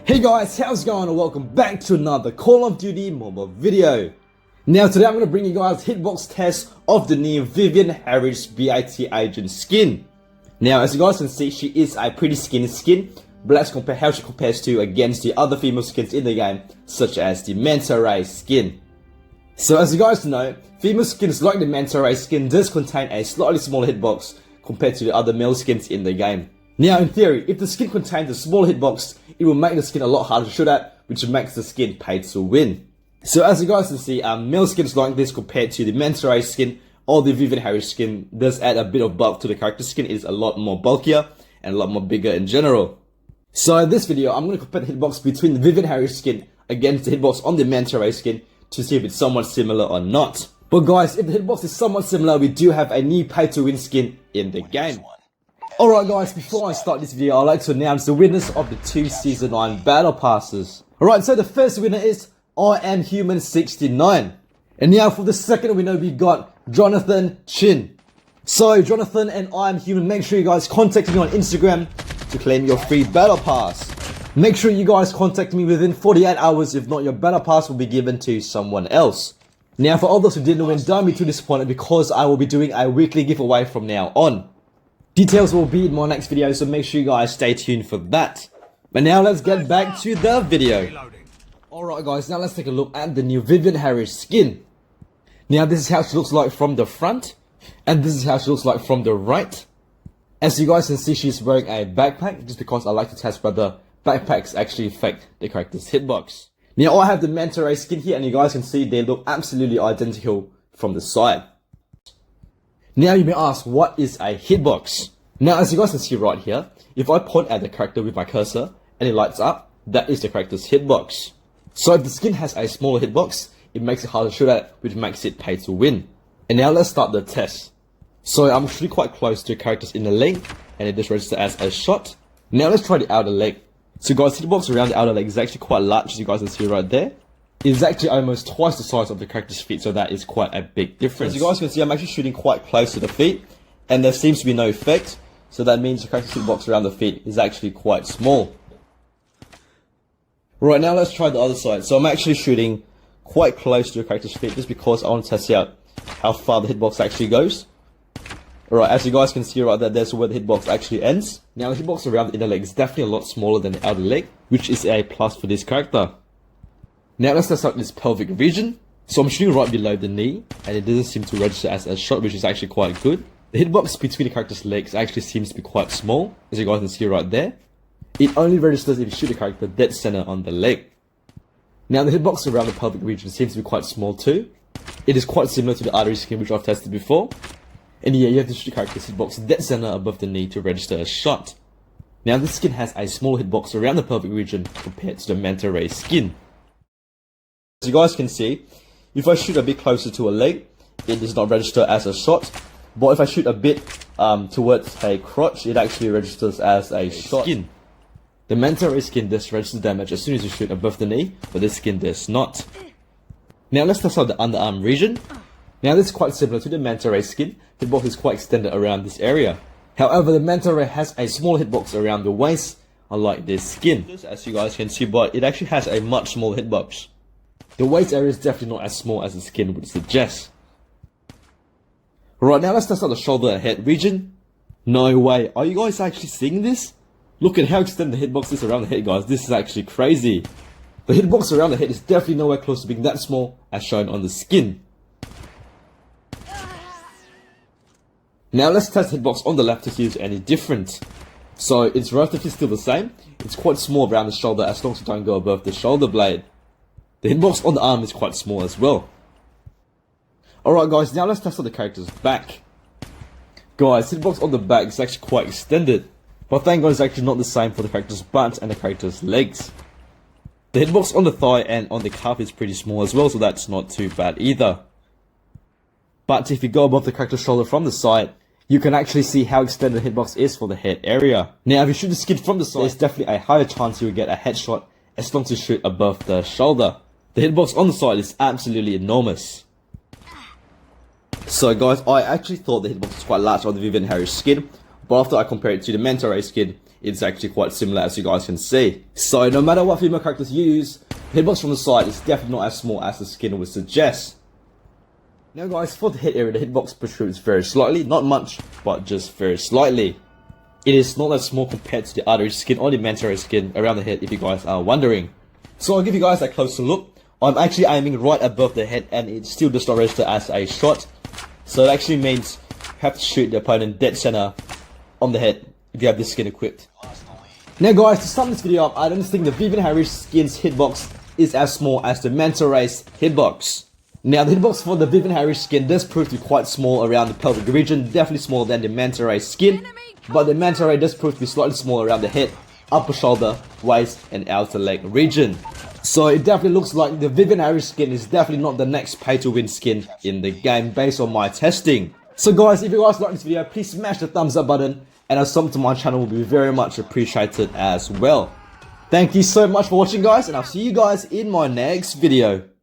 Hey guys, how's it going and welcome back to another Call of Duty Mobile video. Now today I'm going to bring you guys hitbox test of the new Vivian Harris B.A.T agent skin. Now as you guys can see, she is a pretty skinny skin, but let's compare how she compares to against the other female skins in the game, such as the Manta Ray skin. So as you guys know, female skins like the Manta Ray skin does contain a slightly smaller hitbox compared to the other male skins in the game. Now in theory, if the skin contains a smaller hitbox, it will make the skin a lot harder to shoot at, which makes the skin pay to win. So as you guys can see, male skins like this compared to the Manta Ray skin or the Vivian Harris skin does add a bit of bulk to the character skin. It is a lot more bulkier and a lot more bigger in general. So in this video, I'm going to compare the hitbox between the Vivian Harris skin against the hitbox on the Manta Ray skin to see if it's somewhat similar or not. But guys, if the hitbox is somewhat similar, we do have a new pay to win skin in the game. Alright guys, before I start this video, I'd like to announce the winners of the 2 Season 9 Battle Passes. Alright, so the first winner is I Am Human 69. And now for the second winner, we got Jonathan Chin. So Jonathan and I Am Human, make sure you guys contact me on Instagram to claim your free Battle Pass. Make sure you guys contact me within 48 hours, if not your Battle Pass will be given to someone else. Now for all those who didn't win, don't be too disappointed because I will be doing a weekly giveaway from now on. Details will be in my next video, so make sure you guys stay tuned for that. But now let's get back to the video. Alright guys, now let's take a look at the new Vivian Harris skin. Now this is how she looks like from the front, and this is how she looks like from the right. As you guys can see, she's wearing a backpack, just because I like to test whether backpacks actually affect the character's hitbox. Now I have the Manta Ray skin here, and you guys can see they look absolutely identical from the side. Now you may ask, what is a hitbox? Now as you guys can see right here, if I point at the character with my cursor and it lights up, that is the character's hitbox. So if the skin has a smaller hitbox, it makes it harder to shoot at, which makes it pay to win. And now let's start the test. So I'm actually quite close to characters in the leg, and it just registers as a shot. Now let's try the outer leg. So guys, hitbox around the outer leg is actually quite large, as you guys can see right there. It's actually almost twice the size of the character's feet, so that is quite a big difference. As you guys can see, I'm actually shooting quite close to the feet, and there seems to be no effect, so that means the character's hitbox around the feet is actually quite small. Right, now let's try the other side. So I'm actually shooting quite close to the character's feet, just because I want to test out how far the hitbox actually goes. Alright, as you guys can see right there, that's where the hitbox actually ends. Now the hitbox around the inner leg is definitely a lot smaller than the outer leg, which is a plus for this character. Now let's test out this pelvic region. So I'm shooting right below the knee, and it doesn't seem to register as a shot, which is actually quite good. The hitbox between the character's legs actually seems to be quite small, as you guys can see right there. It only registers if you shoot the character dead center on the leg. Now the hitbox around the pelvic region seems to be quite small too. It is quite similar to the artery skin which I've tested before. And yeah, you have to shoot the character's hitbox dead center above the knee to register a shot. Now this skin has a small hitbox around the pelvic region compared to the Manta Ray skin. As you guys can see, if I shoot a bit closer to a leg, it does not register as a shot. But if I shoot a bit towards a crotch, it actually registers as a shot. Skin. The Manta Ray skin does register damage as soon as you shoot above the knee, but this skin does not. Now let's test out the underarm region. Now this is quite similar to the Manta Ray skin. Hitbox is quite extended around this area. However, the Manta Ray has a small hitbox around the waist, unlike this skin. As you guys can see, but it actually has a much smaller hitbox. The waist area is definitely not as small as the skin would suggest. Right, now let's test out the shoulder and head region. No way, are you guys actually seeing this? Look at how extended the hitbox is around the head, guys. This is actually crazy. The hitbox around the head is definitely nowhere close to being that small as shown on the skin. Now let's test the hitbox on the left to see if it's any different. So it's relatively still the same. It's quite small around the shoulder as long as you don't go above the shoulder blade. The hitbox on the arm is quite small as well. Alright guys, now let's test out the character's back. Guys, hitbox on the back is actually quite extended. But thank God it's actually not the same for the character's butt and the character's legs. The hitbox on the thigh and on the calf is pretty small as well, so that's not too bad either. But if you go above the character's shoulder from the side, you can actually see how extended the hitbox is for the head area. Now if you shoot the skin from the side, there's definitely a higher chance you will get a headshot as long as you shoot above the shoulder. The hitbox on the side is absolutely enormous. So guys, I actually thought the hitbox was quite large on the Vivian Harris skin, but after I compared it to the Manta Ray skin, it's actually quite similar, as you guys can see. So no matter what female characters you use, the hitbox from the side is definitely not as small as the skin would suggest. Now guys, for the head area, the hitbox protrudes very slightly, not much, but just very slightly. It is not as small compared to the other skin or the Manta Ray skin around the head, if you guys are wondering. So I'll give you guys a closer look. I'm actually aiming right above the head and it still does not register as a shot. So it actually means you have to shoot the opponent dead center on the head if you have this skin equipped. Now guys, to sum this video up, I don't think the Vivian Harris skin's hitbox is as small as the Manta Ray's hitbox. Now the hitbox for the Vivian Harris skin does prove to be quite small around the pelvic region, definitely smaller than the Manta Ray skin. But the Manta Ray does prove to be slightly smaller around the head, upper shoulder, waist and outer leg region. So it definitely looks like the Vivian Harris skin is definitely not the next pay to win skin in the game based on my testing. So guys, if you guys like this video, please smash the thumbs up button and a sub to my channel will be very much appreciated as well. Thank you so much for watching guys, and I'll see you guys in my next video.